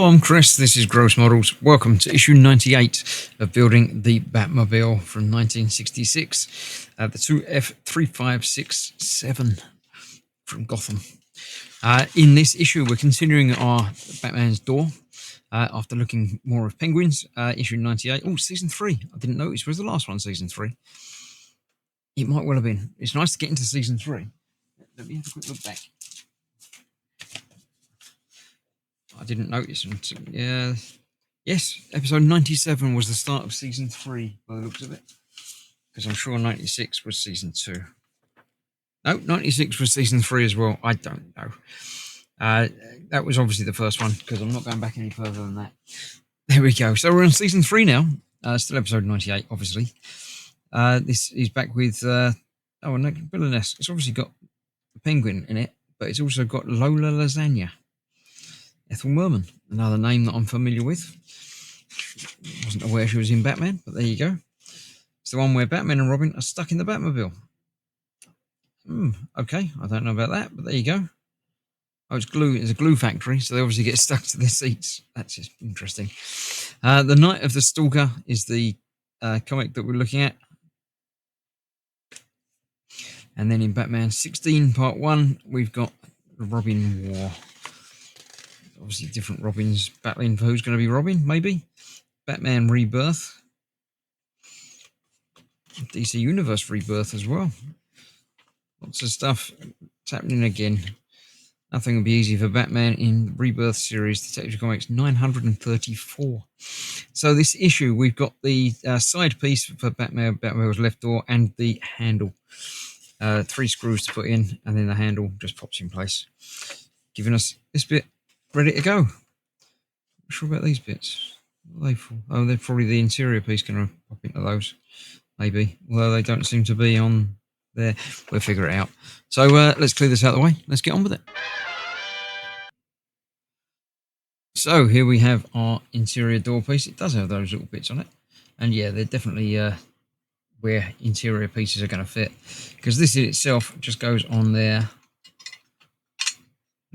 I'm Chris, this is Gross Models. Welcome to issue 98 of Building the Batmobile from 1966, the 2F3567 from Gotham. In this issue, we're continuing our Batman's door after looking more of Penguins, issue 98. Oh, season 3. I didn't notice. Was the last one season 3? It might well have been. It's nice to get into season 3. Let me have a quick look back. I didn't notice. Yes, episode 97 was the start of season 3 by the looks of it. Because I'm sure 96 was season 2. No, 96 was season 3 as well. I don't know. That was obviously the first one because I'm not going back any further than that. There we go. So we're on season 3 now. Still episode 98, obviously. This is back with Villainess. It's obviously got the Penguin in it, but it's also got Lola Lasagna. Ethel Merman, another name that I'm familiar with. Wasn't aware she was in Batman, but there you go. It's the one where Batman and Robin are stuck in the Batmobile. Okay, I don't know about that, but there you go. Oh, it's glue. It's a glue factory, so they obviously get stuck to their seats. That's just interesting. The Night of the Stalker is the comic that we're looking at. And then in Batman 16 Part 1, we've got the Robin War. Obviously different Robins battling for who's going to be Robin, maybe. Batman Rebirth. DC Universe Rebirth as well. Lots of stuff. It's happening again. Nothing will be easy for Batman in Rebirth series, Detective Comics 934. So this issue, we've got the side piece for Batmobile's left door and the handle. 3 screws to put in, and then the handle just pops in place, giving us this bit ready to go. Not sure about these bits. They're probably the interior piece going to pop into those, maybe. Although they don't seem to be on there. We'll figure it out. So let's clear this out of the way. Let's get on with it. So here we have our interior door piece. It does have those little bits on it, and yeah, they're definitely where interior pieces are going to fit, because this in itself just goes on there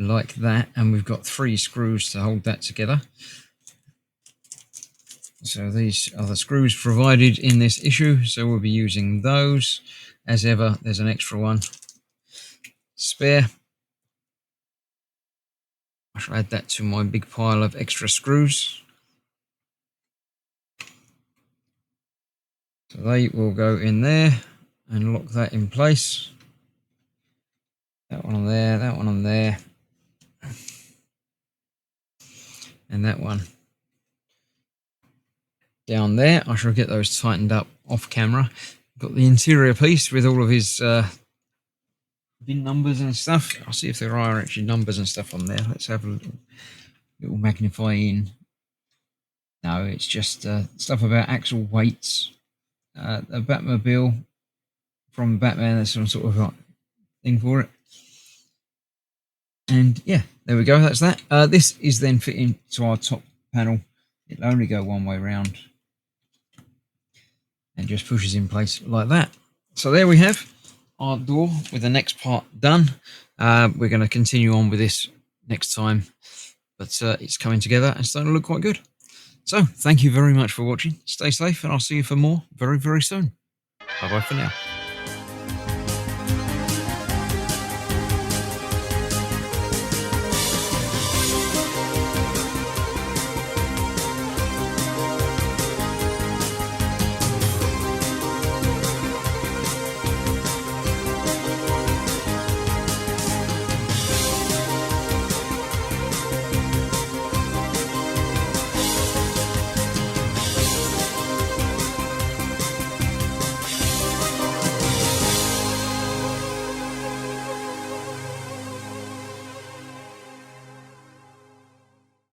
like that, and we've got 3 screws to hold that together. So these are the screws provided in this issue, so we'll be using those. As ever, there's an extra one spare. I shall add that to my big pile of extra screws. So they will go in there and lock that in place. That one on there, that one on there. And that one down there. I shall get those tightened up off camera. Got the interior piece with all of his bin numbers and stuff. I'll see if there are actually numbers and stuff on there. Let's have a little magnify in. No, it's just stuff about axle weights. A Batmobile from Batman. There's some sort of thing for it. And yeah, there we go. That's that. This is then fitting to our top panel. It'll only go one way round and just pushes in place like that. So there we have our door with the next part done. We're going to continue on with this next time, but it's coming together and starting to look quite good. So thank you very much for watching. Stay safe, and I'll see you for more very, very soon. Bye bye for now.